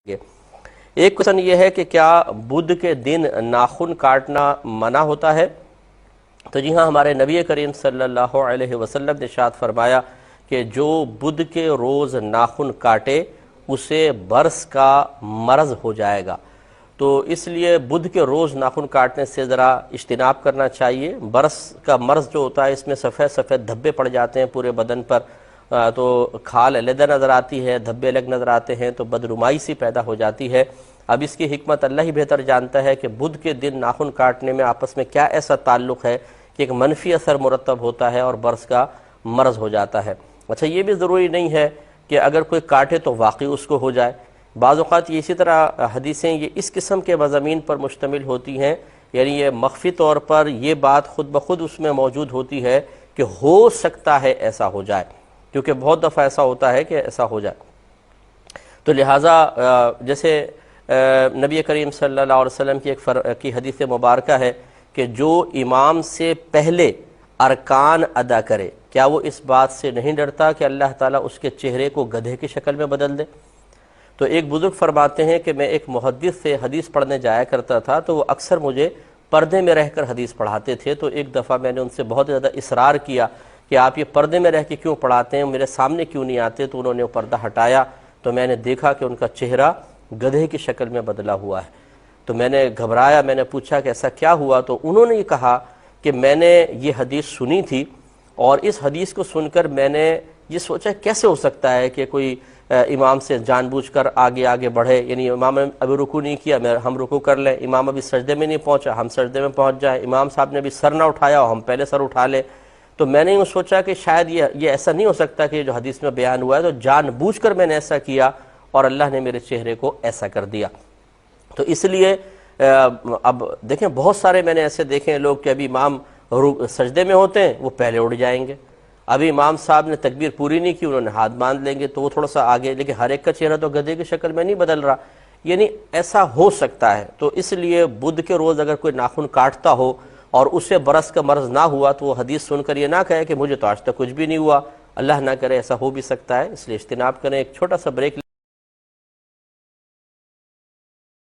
ایک کوشچن یہ ہے کہ کیا بدھ کے دن ناخن کاٹنا منع ہوتا ہے؟ تو جی ہاں، ہمارے نبی کریم صلی اللہ علیہ وسلم نے ارشاد فرمایا کہ جو بدھ کے روز ناخن کاٹے اسے برس کا مرض ہو جائے گا۔ تو اس لیے بدھ کے روز ناخن کاٹنے سے ذرا اجتناب کرنا چاہیے۔ برس کا مرض جو ہوتا ہے اس میں سفید سفید دھبے پڑ جاتے ہیں پورے بدن پر، تو کھال علیحدہ نظر آتی ہے، دھبے الگ نظر آتے ہیں، تو بدنمائی سی پیدا ہو جاتی ہے۔ اب اس کی حکمت اللہ ہی بہتر جانتا ہے کہ بدھ کے دن ناخن کاٹنے میں آپس میں کیا ایسا تعلق ہے کہ ایک منفی اثر مرتب ہوتا ہے اور برس کا مرض ہو جاتا ہے۔ اچھا، یہ بھی ضروری نہیں ہے کہ اگر کوئی کاٹے تو واقعی اس کو ہو جائے۔ بعض اوقات یہ اسی طرح حدیثیں یہ اس قسم کے مضامین پر مشتمل ہوتی ہیں، یعنی یہ مخفی طور پر یہ بات خود بخود اس میں موجود ہوتی ہے کہ ہو سکتا ہے ایسا ہو جائے، کیونکہ بہت دفعہ ایسا ہوتا ہے کہ ایسا ہو جائے۔ تو لہٰذا جیسے نبی کریم صلی اللہ علیہ وسلم کی حدیث مبارکہ ہے کہ جو امام سے پہلے ارکان ادا کرے، کیا وہ اس بات سے نہیں ڈرتا کہ اللہ تعالیٰ اس کے چہرے کو گدھے کی شکل میں بدل دے؟ تو ایک بزرگ فرماتے ہیں کہ میں ایک محدث سے حدیث پڑھنے جایا کرتا تھا، تو وہ اکثر مجھے پردے میں رہ کر حدیث پڑھاتے تھے۔ تو ایک دفعہ میں نے ان سے بہت زیادہ اصرار کیا کہ آپ یہ پردے میں رہ کے کیوں پڑھاتے ہیں، میرے سامنے کیوں نہیں آتے؟ تو انہوں نے وہ پردہ ہٹایا تو میں نے دیکھا کہ ان کا چہرہ گدھے کی شکل میں بدلا ہوا ہے۔ تو میں نے گھبرایا، میں نے پوچھا کہ ایسا کیا ہوا؟ تو انہوں نے یہ کہا کہ میں نے یہ حدیث سنی تھی، اور اس حدیث کو سن کر میں نے یہ سوچا کیسے ہو سکتا ہے کہ کوئی امام سے جان بوجھ کر آگے بڑھے، یعنی امام نے ابھی رکوع نہیں کیا ہم رکوع کر لیں، امام ابھی سجدے میں نہیں پہنچا ہم سجدے میں پہنچ جائیں، امام صاحب نے ابھی سر نہ اٹھایا ہم پہلے سر اٹھا لیں۔ تو میں نے یوں سوچا کہ شاید یہ ایسا نہیں ہو سکتا کہ جو حدیث میں بیان ہوا ہے، تو جان بوجھ کر میں نے ایسا کیا اور اللہ نے میرے چہرے کو ایسا کر دیا۔ تو اس لیے اب دیکھیں بہت سارے میں نے ایسے دیکھے لوگ کہ ابھی امام سجدے میں ہوتے ہیں وہ پہلے اٹھ جائیں گے، ابھی امام صاحب نے تکبیر پوری نہیں کی انہوں نے ہاتھ باندھ لیں گے تو وہ تھوڑا سا آگے، لیکن ہر ایک کا چہرہ تو گدھے کی شکل میں نہیں بدل رہا، یعنی ایسا ہو سکتا ہے۔ تو اس لیے بدھ کے روز اگر کوئی ناخن کاٹتا ہو اور اسے برس کا مرض نہ ہوا تو وہ حدیث سن کر یہ نہ کہے کہ مجھے تو آج تک کچھ بھی نہیں ہوا، اللہ نہ کرے ایسا ہو بھی سکتا ہے، اس لیے اجتناب کریں۔ ایک چھوٹا سا بریک